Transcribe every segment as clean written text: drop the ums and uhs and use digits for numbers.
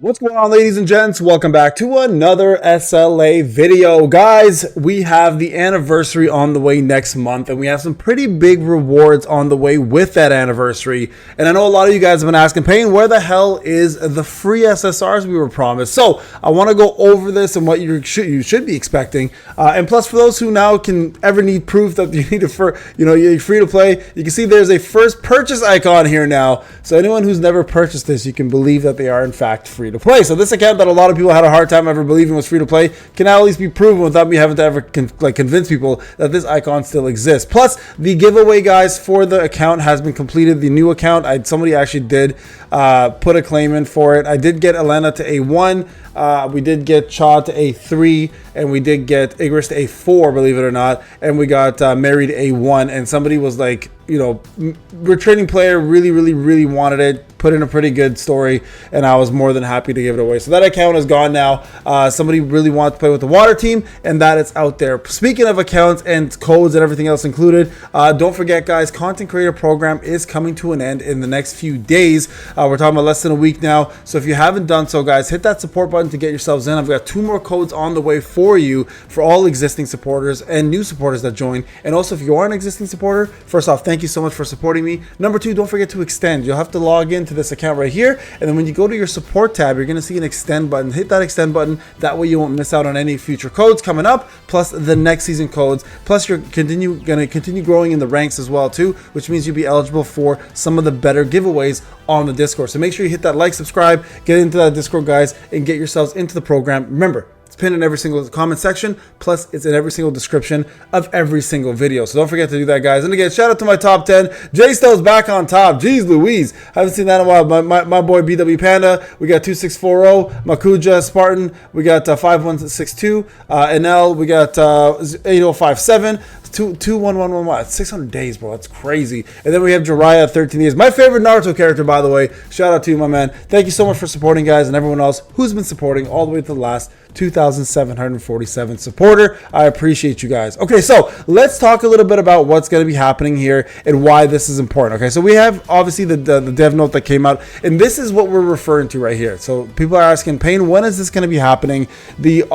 What's going on, ladies and gents? Welcome back to another SLA video. Guys, we have the anniversary on the way next month, and we have some pretty big rewards on the way with that anniversary. And I know a lot of you guys have been asking, Payne, where the hell is the free SSRs we were promised? So I want to go over this and what you should be expecting. And plus, for those who now can ever need proof that you need you're free to play, you can see there's a first purchase icon here now. So anyone who's never purchased this, you can believe that they are in fact free to play. So this account that a lot of people had a hard time ever believing was free to play can now at least be proven without me having to ever convince people that this icon still exists. Plus, the giveaway, guys, for the account has been completed. The new account, somebody actually did put a claim in for it. I did get Elena to A1. We did get Cha to A3, and we did get Igris to A4, believe it or not, and we got Mary to A1. And somebody was like, returning player really wanted it, put in a pretty good story, and I was more than happy to give it away. So that account is gone now. Somebody really wants to play with the water team, and that is out there. Speaking of accounts and codes and everything else included, don't forget, guys, content creator program is coming to an end in the next few days. We're talking about less than a week now. So if you haven't done so, guys, hit that support button to get yourselves in. I've got 2 more codes on the way for you for all existing supporters and new supporters that join. And also, if you are an existing supporter, first off, thank you so much for supporting me. Number 2, don't forget to extend. You'll have to log into this account right here, and then when you go to your support tab, you're going to see an extend button. Hit that extend button. That way you won't miss out on any future codes coming up, plus the next season codes. Plus, you're going to continue growing in the ranks as well too, which means you'll be eligible for some of the better giveaways on the Discord. So make sure you hit that like, subscribe, get into that Discord, guys, and get yourselves into the program. Remember, it's pinned in every single comment section, plus it's in every single description of every single video. So don't forget to do that, guys. And again, shout out to my top 10. J Stowe's back on top. Jeez Louise. Haven't seen that in a while. My boy BW Panda. We got 2640. Makuja Spartan. We got 5162. NL. We got 8057. 21111. 600 days, bro. That's crazy. And then we have Jiraiya 13 years. My favorite Naruto character, by the way. Shout out to you, my man. Thank you so much for supporting, guys, and everyone else who's been supporting all the way to the last 2,747 supporter. I appreciate you guys. Okay, so let's talk a little bit about what's going to be happening here and why this is important. Okay, so we have obviously the dev note that came out, and this is what we're referring to right here. So people are asking, Payne, when is this going to be happening?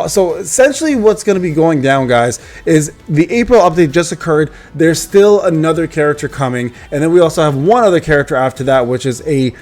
So essentially what's going to be going down, guys, is the April update just occurred. There's still another character coming, and then we also have one other character after that, which is a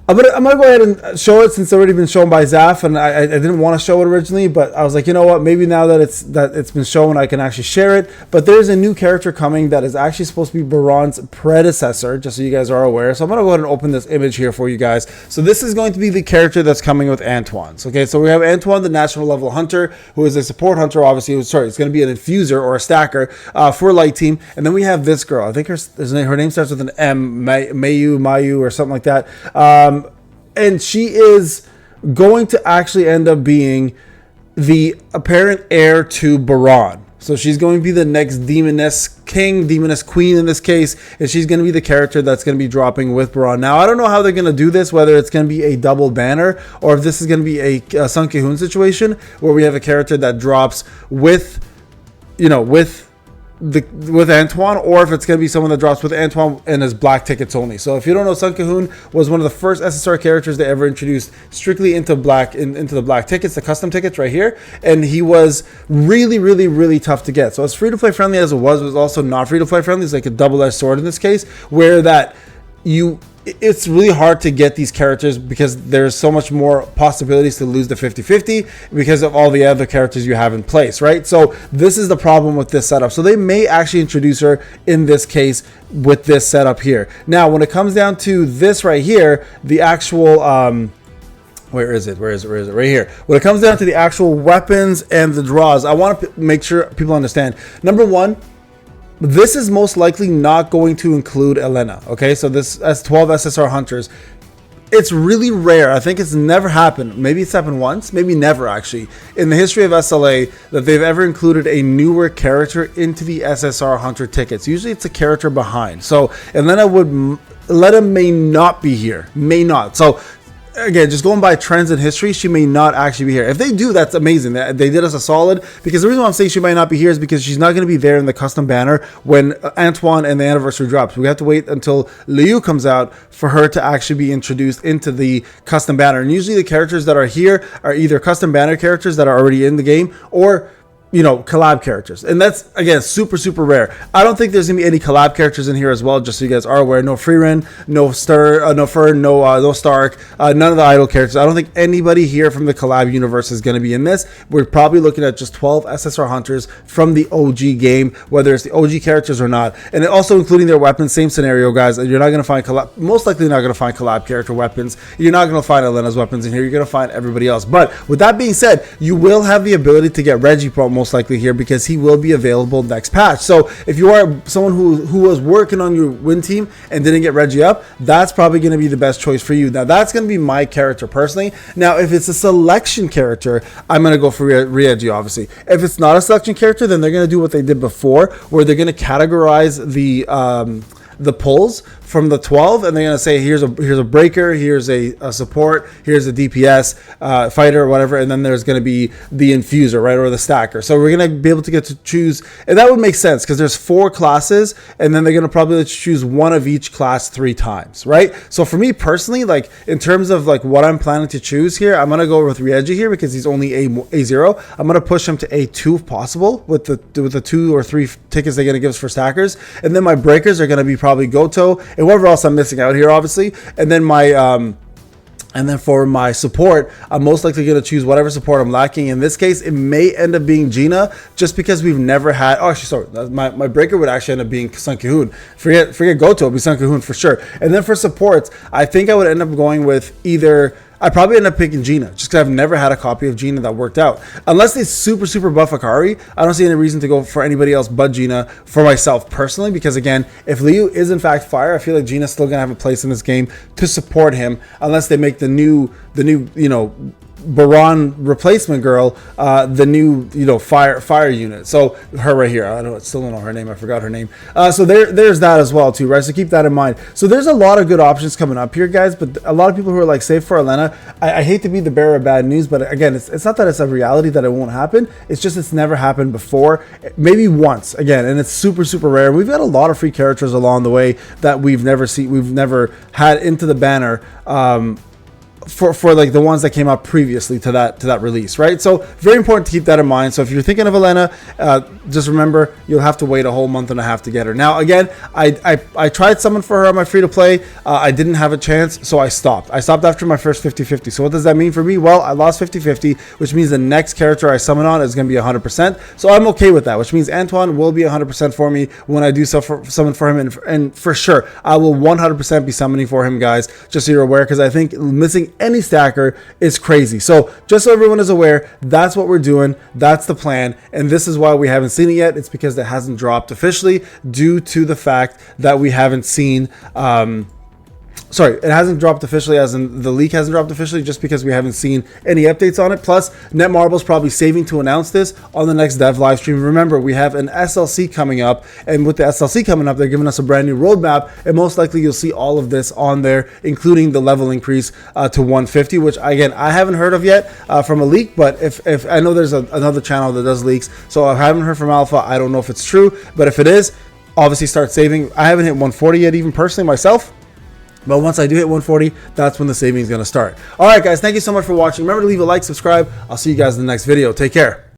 I'm gonna go ahead and show it since it's already been shown by Zaf, and I didn't want to show it originally, but I was like, you know what, maybe now that it's been shown, I can actually share it. But there's a new character coming that is actually supposed to be Baran's predecessor, just so you guys are aware. So I'm gonna go ahead and open this image here for you guys. So this is going to be the character that's coming with Antoine. So, okay, so we have Antoine, the national level hunter, who is a support hunter, obviously. It's going to be an infuser or a stacker for light team. And then we have this girl. I think her name starts with an M, Mayu or something like that. And she is going to actually end up being the apparent heir to Baran. So she's going to be the next demoness king, demoness queen in this case, and she's going to be the character that's going to be dropping with Baran. Now, I don't know how they're going to do this, whether it's going to be a double banner or if this is going to be a Sun Ki-hoon situation where we have a character that drops with Antoine, or if it's going to be someone that drops with Antoine and has black tickets only. So if you don't know, Sun Ki-hoon was one of the first SSR characters they ever introduced strictly into the black tickets, the custom tickets right here, and he was really tough to get. So as free to play friendly as it was also not free to play friendly. It's like a double-edged sword in this case, where it's really hard to get these characters because there's so much more possibilities to lose the 50-50 because of all the other characters you have in place, right? So this is the problem with this setup. So they may actually introduce her in this case with this setup here. Now, when it comes down to this right here, the actual where is it? Right here. When it comes down to the actual weapons and the draws, I want to make sure people understand. Number one, this is most likely not going to include Elena. Okay, so this as 12 SSR hunters, it's really rare. I think it's never happened. Maybe it's happened once, maybe never actually in the history of SLA that they've ever included a newer character into the SSR hunter tickets. Usually it's a character behind. So Elena may not be here, may not. So again, just going by trends in history, she may not actually be here. If they do, that's amazing. They did us a solid, because the reason why I'm saying she might not be here is because she's not going to be there in the custom banner when Antoine and the anniversary drops. We have to wait until Liu comes out for her to actually be introduced into the custom banner. And usually the characters that are here are either custom banner characters that are already in the game, or collab characters, and that's again super rare. I don't think there's gonna be any collab characters in here as well, just so you guys are aware. No Freerin, no Stir, no Fern, no Stark, none of the idol characters. I don't think anybody here from the collab universe is gonna be in this. We're probably looking at just 12 SSR hunters from the OG game, whether it's the OG characters or not, and also including their weapons. Same scenario, guys. You're not gonna find most likely not gonna find collab character weapons. You're not gonna find Elena's weapons in here. You're gonna find everybody else. But with that being said, you will have the ability to get Reggie most likely here, because he will be available next patch. So if you are someone who was working on your win team and didn't get Reggie up, that's probably going to be the best choice for you. Now that's going to be my character personally. Now if it's a selection character, I'm going to go for Reggie, obviously. If it's not a selection character, then they're going to do what they did before, where they're going to categorize the pulls from the 12, and they're going to say here's a breaker, here's a support, here's a DPS fighter or whatever, and then there's going to be the infuser, right, or the stacker. So we're going to be able to get to choose, and that would make sense because there's 4 classes, and then they're going to probably let you choose one of each class 3 times, right? So for me personally, like in terms of like what I'm planning to choose here, I'm going to go with Reggie here because he's only A0. I'm going to push him to A2 if possible with the 2 or 3 tickets they're going to give us for stackers, and then my breakers are going to be probably Goto and whatever else I'm missing out here, obviously. And then for my support, I'm most likely going to choose whatever support I'm lacking. In this case, it may end up being Gina, just because we've never had. Oh, actually, sorry, my breaker would actually end up being Sun Cahoon. Forget Goto, it'll be Sun Cahoon for sure. And then for supports, I think I would end up going with either. I probably end up picking Gina, just because I've never had a copy of Gina that worked out. Unless they super buff Akari, I don't see any reason to go for anybody else but Gina for myself personally, because again, if Liu is in fact fire, I feel like Gina's still gonna have a place in this game to support him, unless they make the new Baran replacement girl, the new fire unit. So her right here, still don't know her name. I forgot her name. So there's that as well too, right? So keep that in mind. So there's a lot of good options coming up here, guys. But a lot of people who are like, save for Elena. I hate to be the bearer of bad news, but again, it's not that it's a reality that it won't happen. It's just it's never happened before. Maybe once again, and it's super rare. We've got a lot of free characters along the way that we've never had into the banner. For like the ones that came out previously to that release, right? So very important to keep that in mind. So if you're thinking of Elena, just remember you'll have to wait a whole month and a half to get her. Now again, I tried summon for her on my free to play. I didn't have a chance, so I stopped after my first 50-50. So what does that mean for me? Well, I lost 50-50, which means the next character I summon on is going to be 100%. So I'm okay with that, which means Antoine will be 100% for me when I do summon for him, and for sure I will 100% be summoning for him, guys, just so you're aware, because I think missing any stacker is crazy. So just so everyone is aware, that's what we're doing, that's the plan, and this is why we haven't seen it yet. It's because it hasn't dropped officially, due to the fact that we haven't seen it hasn't dropped officially, as in the leak hasn't dropped officially, just because we haven't seen any updates on it. Plus, Netmarble's probably saving to announce this on the next dev live stream. Remember, we have an SLC coming up, and with the SLC coming up, they're giving us a brand new roadmap, and most likely you'll see all of this on there, including the level increase to 150, which again I haven't heard of yet from a leak. But if I know there's another channel that does leaks, so I haven't heard from Alpha. I don't know if it's true, but if it is, obviously start saving. I haven't hit 140 yet, even personally myself. But once I do hit 140, that's when the saving is going to start. All right, guys, thank you so much for watching. Remember to leave a like, subscribe. I'll see you guys in the next video. Take care.